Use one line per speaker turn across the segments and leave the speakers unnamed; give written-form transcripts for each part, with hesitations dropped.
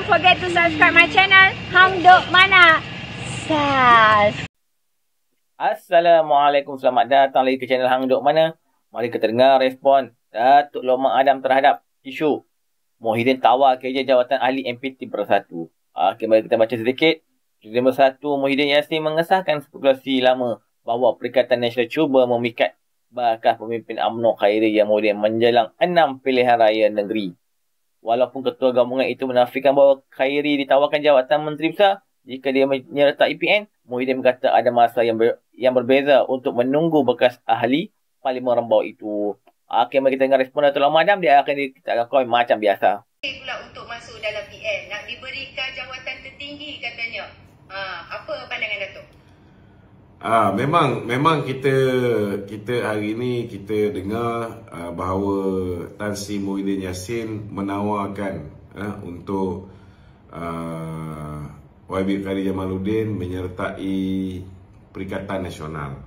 don't forget to subscribe my channel Hang Duk Mana. Sas.
Assalamualaikum, selamat datang lagi ke channel Hang Duk Mana. Mari kita dengar respon Datuk Lokman Adam terhadap isu Muhyiddin tawar kerja jawatan ahli MPT Bersatu. Okey, mari kita baca sedikit. Nombor 1, Muhyiddin Yassin mengesahkan spekulasi lama bahawa Perikatan Nasional cuba memikat bakal pemimpin UMNO Khairi yang kemudian menjelang 6 pilihan raya negeri. Walaupun ketua gabungan itu menafikan bahawa Khairi ditawarkan jawatan Menteri Besar jika dia menyertai PN, Muhyiddin berkata ada masa yang berbeza untuk menunggu bekas ahli Parlimen Rembau itu. Okey, mari kita dengar respon Datuk Lokman Adam. Dia akan komen macam biasa.
Pula untuk masuk dalam PN, nak diberikan jawatan tertinggi katanya. Apa pandangan Datuk?
Memang kita hari ini kita dengar bahawa Tan Sri Muhyiddin Yassin menawarkan untuk YB Khairi Jamaluddin menyertai Perikatan Nasional,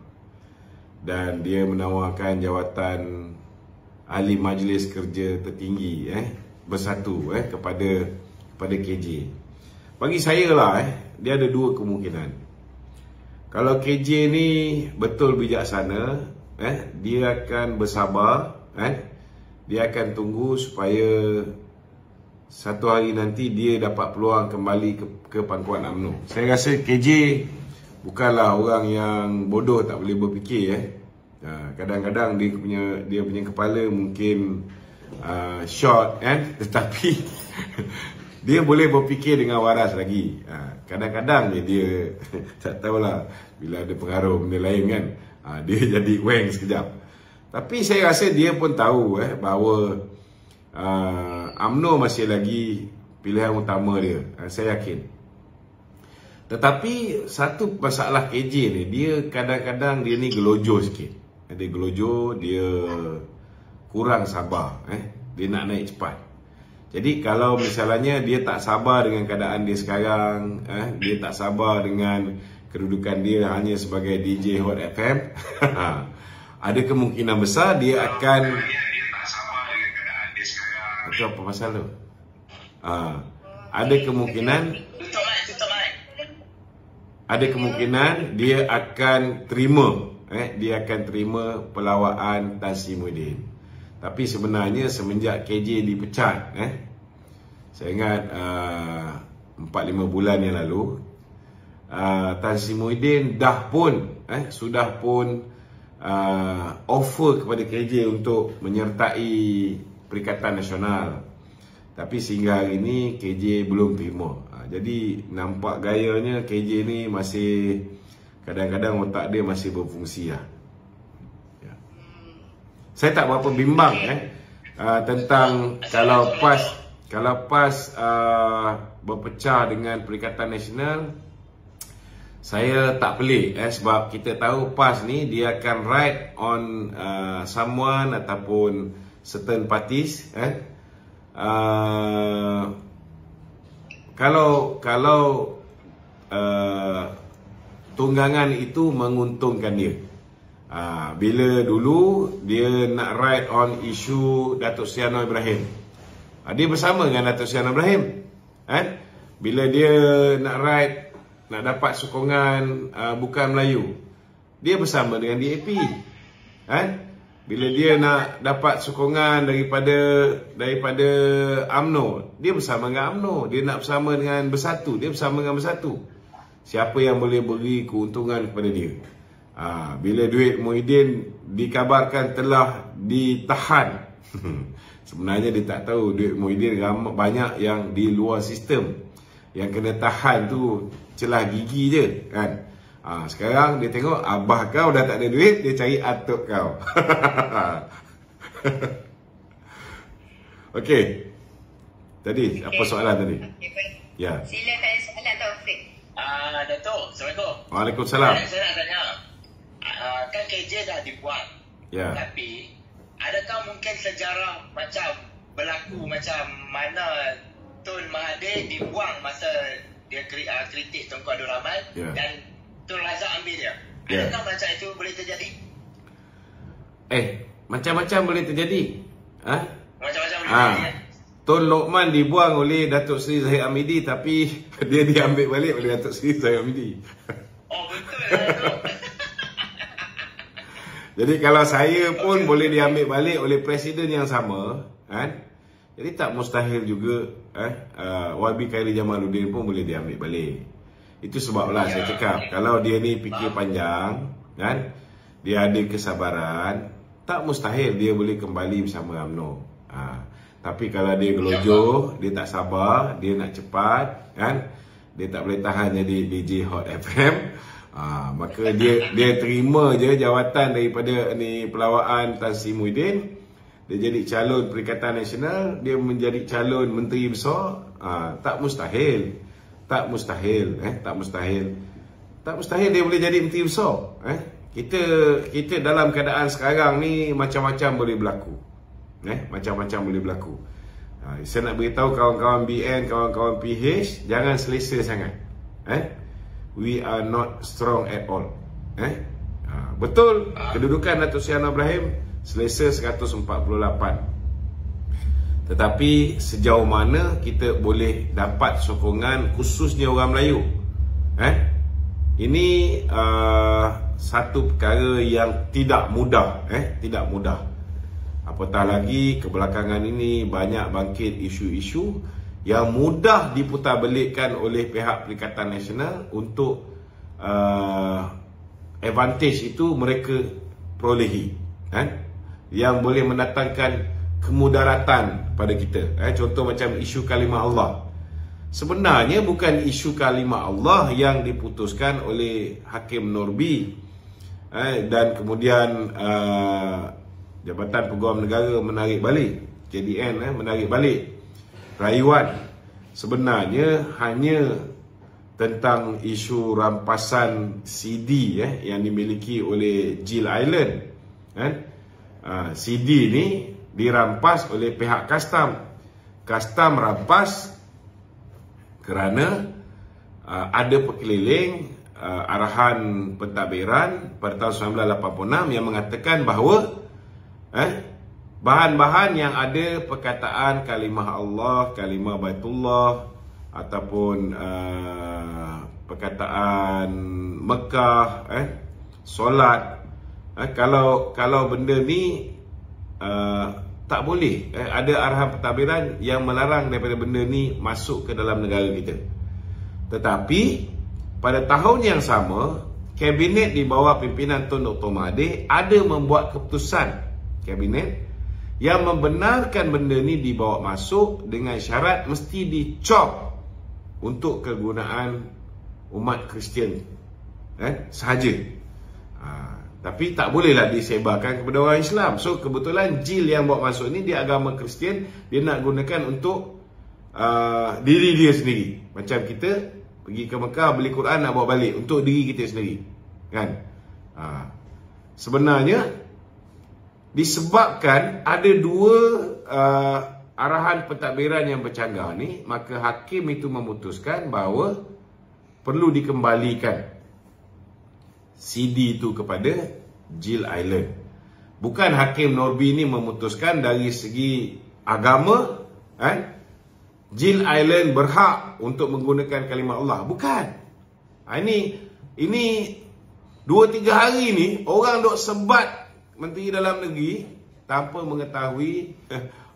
dan dia menawarkan jawatan ahli Majlis Kerja Tertinggi Bersatu kepada KJ. Bagi saya lah dia ada dua kemungkinan. Kalau KJ ni betul bijaksana, dia akan bersabar, dia akan tunggu supaya satu hari nanti dia dapat peluang kembali ke pangkuan UMNO. Saya rasa KJ bukanlah orang yang bodoh tak boleh berfikir. Kadang-kadang dia punya kepala mungkin short, tetapi dia boleh berfikir dengan waras lagi. Kadang-kadang dia tak tahulah, bila ada pengaruh benda lain kan, dia jadi weng sekejap. Tapi saya rasa dia pun tahu bahawa UMNO masih lagi pilihan utama dia. Saya yakin. Tetapi satu masalah KJ ni, dia kadang-kadang dia ni gelojo sikit. Dia gelojo, dia kurang sabar. Dia nak naik cepat. Jadi kalau misalnya dia tak sabar dengan keadaan dia sekarang, dia tak sabar dengan kedudukan dia hanya sebagai DJ Hot FM, ada kemungkinan besar dia akan itu apa pasal tu? Ada kemungkinan dia akan terima pelawaan Tan Sri Muhyiddin. Tapi sebenarnya semenjak KJ dipecat, saya ingat 4-5 bulan yang lalu, Tan Sri Muhyiddin sudah pun offer kepada KJ untuk menyertai Perikatan Nasional. Tapi sehingga hari ini KJ belum terima. Jadi nampak gayanya KJ ni masih kadang-kadang otak dia masih berfungsi lah. Saya tak berapa bimbang tentang kalau PAS berpecah dengan Perikatan Nasional. Saya tak pelik sebab kita tahu PAS ni dia akan ride on someone ataupun certain parties. Kalau tunggangan itu menguntungkan dia. Bila dulu dia nak ride on isu Datuk Seri Anwar Ibrahim, dia bersama dengan Datuk Seri Anwar Ibrahim. Bila dia nak dapat sokongan Bukan Melayu, dia bersama dengan DAP. Bila dia nak dapat sokongan daripada UMNO, dia bersama dengan UMNO. Dia nak bersama dengan Bersatu, dia bersama dengan Bersatu. Siapa yang boleh beri keuntungan kepada dia? Bila duit Muhyiddin dikabarkan telah ditahan, sebenarnya dia tak tahu duit Muhyiddin banyak yang di luar sistem. Yang kena tahan tu celah gigi je kan. Sekarang dia tengok abah kau dah tak ada duit, dia cari atuk kau. Okey. Tadi apa soalan tadi? Ya.
Sila tanya soalan Taufik.
Datuk, Assalamualaikum.
Waalaikumsalam.
Saya nak tanya, kan KJ dah dibuat, tapi adakah mungkin sejarah macam berlaku macam mana Tun Mahathir dibuang masa dia kritik Tunku Abdul Rahman dan Tun Razak ambil dia? Adakah macam itu boleh terjadi?
Macam-macam boleh terjadi.
Macam-macam boleh terjadi.
Tun Lokman dibuang oleh Datuk Seri Zahid Hamidi, tapi dia diambil balik oleh Datuk Seri Zahid Hamidi.
Oh, betul lah.
Jadi kalau saya pun boleh diambil balik oleh presiden yang sama, kan? Jadi tak mustahil juga YB Khairi Jamaluddin pun boleh diambil balik. Itu sebablah saya cakap, kalau dia ni fikir panjang, kan? Dia ada kesabaran, tak mustahil dia boleh kembali bersama UMNO. Tapi kalau dia gelojoh, dia tak sabar, dia nak cepat, kan? Dia tak boleh tahan jadi DJ Hot FM. Maka dia terima je jawatan daripada ni pelawaan Tan Sri Muhyiddin. Dia jadi calon Perikatan Nasional, dia menjadi calon menteri besar. Tak mustahil. Tak mustahil, tak mustahil. Tak mustahil dia boleh jadi menteri besar. Kita dalam keadaan sekarang ni macam-macam boleh berlaku. Macam-macam boleh berlaku. Saya nak beritahu kawan-kawan BN, kawan-kawan PH, jangan selesa sangat. We are not strong at all. Betul, kedudukan Datuk Seri Anwar Ibrahim selesa 148. Tetapi sejauh mana kita boleh dapat sokongan khususnya orang Melayu? Ini satu perkara yang tidak mudah. Tidak mudah. Apatah lagi kebelakangan ini banyak bangkit isu-isu yang mudah diputarbelikkan oleh pihak Perikatan Nasional untuk advantage itu mereka perolehi, yang boleh mendatangkan kemudaratan pada kita. Contoh macam isu kalimah Allah. Sebenarnya bukan isu kalimah Allah yang diputuskan oleh Hakim Norbi dan kemudian Jabatan Peguam Negara menarik balik, JDN menarik balik rayuan. Sebenarnya hanya tentang isu rampasan CD yang dimiliki oleh Jill Island. CD ni dirampas oleh pihak Kastam. Kastam rampas kerana ada perkeliling arahan pentadbiran pada tahun 1986 yang mengatakan bahawa bahan-bahan yang ada perkataan kalimah Allah, kalimah Baitullah ataupun perkataan Mekah, solat, kalau benda ni tak boleh, ada arahan pentadbiran yang melarang daripada benda ni masuk ke dalam negara kita. Tetapi pada tahun yang sama, Kabinet di bawah pimpinan Tun Dr. Mahathir ada membuat keputusan Kabinet yang membenarkan benda ni dibawa masuk dengan syarat mesti dicop untuk kegunaan umat Kristian sahaja. Tapi tak bolehlah disebarkan kepada orang Islam. So kebetulan Jill yang bawa masuk ni dia agama Kristian, dia nak gunakan untuk diri dia sendiri. Macam kita pergi ke Mekah beli Quran nak bawa balik untuk diri kita sendiri, kan? Sebenarnya disebabkan ada dua arahan pentadbiran yang bercanggah ni, maka hakim itu memutuskan bahawa perlu dikembalikan CD itu kepada Jill Island. Bukan Hakim Norbi ni memutuskan dari segi agama, Jill Island berhak untuk menggunakan kalimah Allah. Bukan. Ini 2-3 hari ni orang duk sebat Menteri Dalam Negeri tanpa mengetahui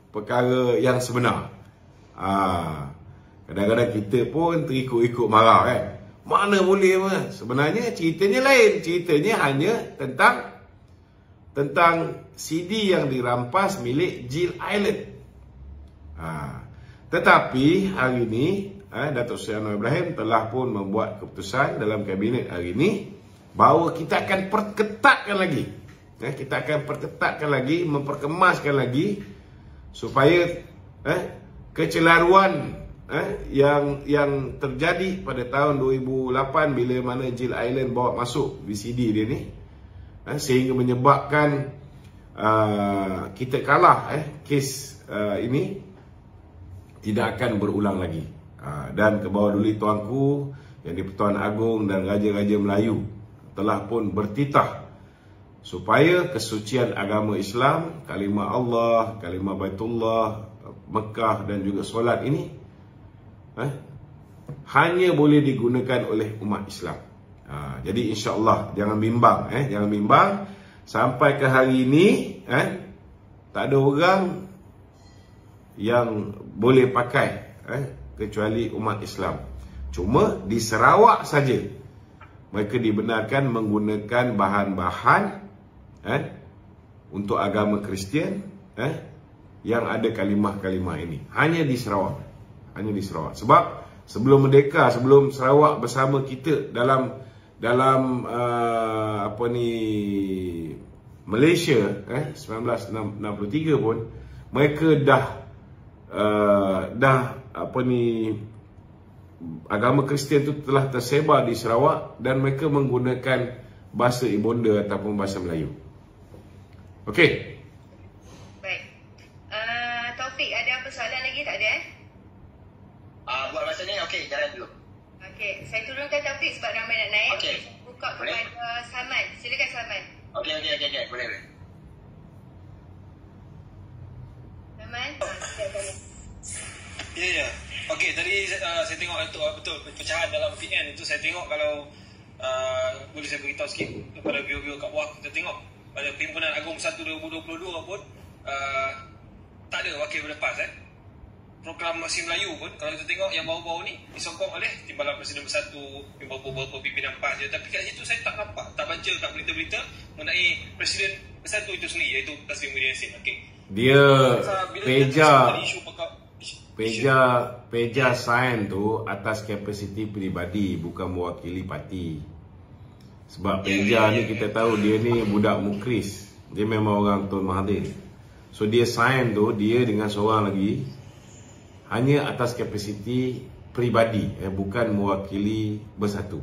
perkara yang sebenar. Kadang-kadang kita pun terikut-ikut marah, kan? Mana boleh apa? Sebenarnya ceritanya lain. Ceritanya hanya tentang CD yang dirampas milik Jill Island. Tetapi hari ini Datuk Seri Anwar Ibrahim telah pun membuat keputusan dalam kabinet hari ini bahawa kita akan perketatkan lagi. Kita akan perketatkan lagi, memperkemaskan lagi supaya kecelaruan yang terjadi pada tahun 2008 bila mana Jill Island bawa masuk VCD dia ni, sehingga menyebabkan kita kalah, kes ini tidak akan berulang lagi. Dan ke bawah duli tuanku yang di-Pertuan Agong dan Raja-Raja Melayu telah pun bertitah supaya kesucian agama Islam, kalimah Allah, kalimah Baitullah, Mekah dan juga solat ini hanya boleh digunakan oleh umat Islam. Jadi insya-Allah jangan bimbang, jangan bimbang. Sampai ke hari ini tak ada orang yang boleh pakai kecuali umat Islam. Cuma di Sarawak saja mereka dibenarkan menggunakan bahan-bahan untuk agama Kristian yang ada kalimah-kalimah ini. Hanya di Sarawak. Hanya di Sarawak. Sebab sebelum merdeka, sebelum Sarawak bersama kita dalam Malaysia 1963 pun mereka agama Kristian itu telah tersebar di Sarawak dan mereka menggunakan bahasa Ibonda ataupun bahasa Melayu. Okey.
Baik. Taufik, ada apa soalan lagi tak ada?
Buat masa ni okey, jalan dulu.
Okey, saya turunkan Taufik sebab ramai nak naik.
Okey.
Buka kepada Saman. Silakan Saman.
Okey, boleh.
Saman.
Ya. Okey, tadi saya tengok betul pecahan dalam VN itu, saya tengok kalau boleh saya beritahu sikit kepada viewer-viewer kat bawah. Kita tengok pada Perhimpunan Agong 1 2022 pun tak ada wakil berlepas. Proklamasi Melayu pun kalau kita tengok yang baru-baru ni disokong oleh Timbalan Presiden Bersatu, beberapa pimpinan PAS je. Tapi kat situ saya tak nampak, tak baca kat berita-berita mengenai Presiden Bersatu itu sendiri, iaitu Tan Sri Muhyiddin Yassin. Okey.
Dia Peja sign tu atas kapasiti peribadi, bukan mewakili parti. Sebab Peja ni kita tahu dia ni budak mukris. Dia memang orang Tun Mahathir. So dia sign tu, dia dengan seorang lagi hanya atas kapasiti peribadi, bukan mewakili Bersatu.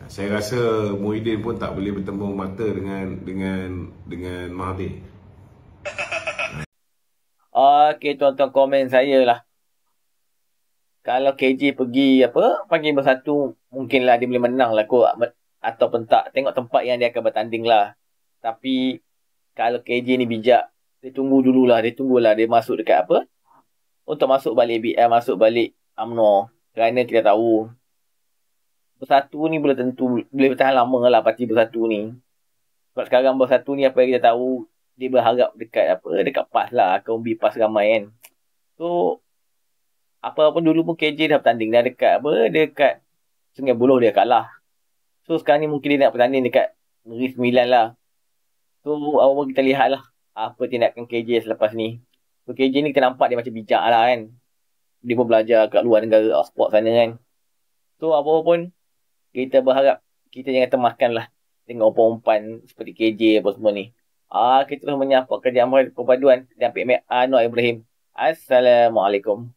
Saya rasa Muhyiddin pun tak boleh bertembung mata dengan Mahathir.
Okey, tuan-tuan, komen saya lah. Kalau KJ pergi panggil Bersatu, mungkinlah dia boleh menang lah kot. Ataupun tak, tengok tempat yang dia akan bertanding lah. Tapi kalau KJ ni bijak, dia tunggulah dia masuk dekat untuk masuk balik BR, masuk balik UMNO. Kerana kita tahu Bersatu ni boleh bertahan lama lah, parti Bersatu ni. Sebab sekarang Bersatu ni apa yang kita tahu, dia berharap dekat PAS lah, akan undi PAS ramai kan. So apa pun dulu pun KJ dah bertanding dah dekat Sungai Buloh, dia kalah. So sekarang ni mungkin dia nak bertanding dekat Negeri Sembilan lah. So apa kita lihat lah apa tindakan KJ selepas ni. So KJ ni kita nampak dia macam bijak lah kan. Dia pun belajar kat luar negara, Oxford sana kan. So apa pun kita berharap kita jangan termakan lah tengok umpan seperti KJ apa semua ni. Kita terus menyapa kerja Amal Perpaduan dan PMA Anwar Ibrahim. Assalamualaikum.